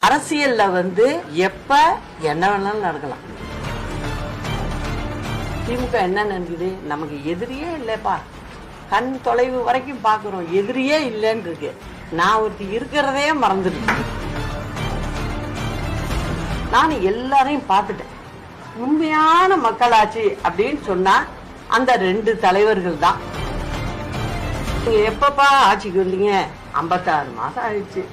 அரசியல்ல எப்ப என்ன வேணாலும் நடக்கலாம். திமுக என்ன நினைக்குது, நமக்கு எதிரியே இல்லப்பா, கண் தொலைவு வரைக்கும் பாக்குறோம், எதிரியே இல்லைன்னு இருக்கு. நான் ஒருத்தி இருக்கிறதே மறந்துட்டு நான் எல்லாரையும் பார்த்துட்டேன். உண்மையான மக்களாட்சி அப்படின்னு சொன்னா அந்த ரெண்டு தலைவர்கள் தான். நீங்க எப்பப்பா ஆட்சிக்கு வந்தீங்க? 56 மாசம் ஆயிடுச்சு.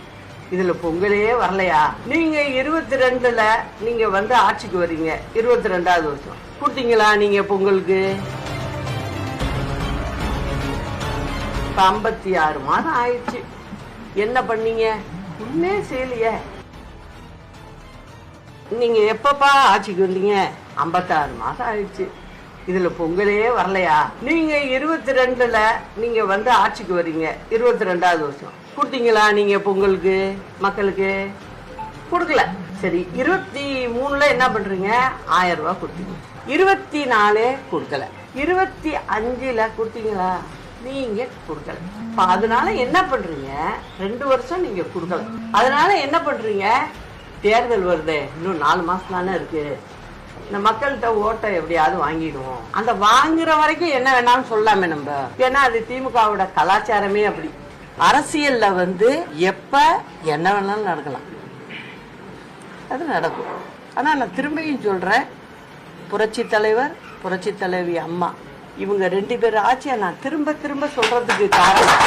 இதுல பொங்கலே வரலையா? நீங்க 22ல நீங்க ஆட்சிக்கு வர்றீங்க, 22வது வருஷம் கொடுத்தீங்களா நீங்க பொங்கலுக்கு? 56 மாதம் ஆயிடுச்சு, என்ன பண்ணீங்க? ஒன்னே செய்யலையே. நீங்க எப்பப்பா ஆட்சிக்கு வந்தீங்க? 56 மாசம் ஆயிடுச்சு. இதுல பொங்கலே வரலையா? நீங்க 22ல நீங்க ஆட்சிக்கு வர்றீங்க, 22வது வருஷம் கொடுத்தீங்களா நீங்க பொங்கலுக்கு மக்களுக்கு? கொடுக்கல. சரி, 23ல என்ன பண்றீங்க? 1000 ரூபாய் கொடுத்தீங்க. 24 கொடுக்கல. 25ல கொடுத்தீங்களா? நீங்க கொடுக்கல. அதனால என்ன பண்றீங்க? 2 வருஷம் நீங்க கொடுக்கல. அதனால என்ன பண்றீங்க? தேர்தல் வருது, இன்னும் 4 மாசம் தானே இருக்கு, இந்த மக்கள்கிட்ட ஓட்டை எப்படியாவது வாங்கிடுவோம். அந்த வாங்குற வரைக்கும் என்ன வேணாலும் சொல்லாமே நம்ம. ஏன்னா அது திமுகவோட கலாச்சாரமே அப்படி. அரசியல்ல எப்ப என்ன வேணாலும் நடக்கலாம், அது நடக்கும். ஆனா நான் திரும்பியும் சொல்றேன், புரட்சி தலைவர், புரட்சி தலைவி அம்மா, இவங்க 2 பேர் ஆட்சியை நான் திரும்ப திரும்ப சொல்றதுக்கு காரணம்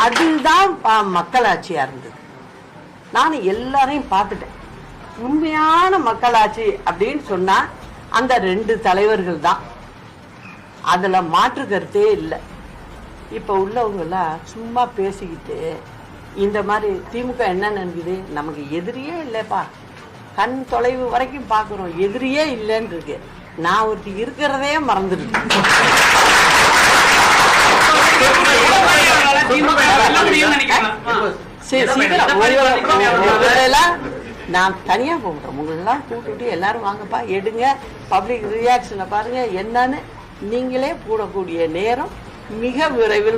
அதுதான் மக்களாட்சியா இருந்தது. நான் எல்லாரையும் பார்த்துட்டேன். உண்மையான மக்களாட்சி அப்படின்னு சொன்னா அந்த 2 தலைவர்கள் தான். அதுல மாற்று கருத்தே இல்லை. இப்ப உள்ளவங்க எல்லாம் சும்மா பேசிக்கிட்டு இந்த மாதிரி திமுக என்ன நினைக்குது, நமக்கு எதிரியே இல்லப்பா, கண் தொலைவு வரைக்கும் பாக்குறோம், எதிரியே இல்லைன்னு இருக்கு. நான் ஒருத்தி இருக்கிறதே மறந்துட்டு நான் தனியா போகிறேன். உங்களெல்லாம் கூப்பிட்டு எல்லாரும் வாங்கப்பா, எடுங்க, பப்ளிக் ரியாக்ஷனை பாருங்க என்னன்னு நீங்களே கூடக்கூடிய நேரம் மிக விரைவில்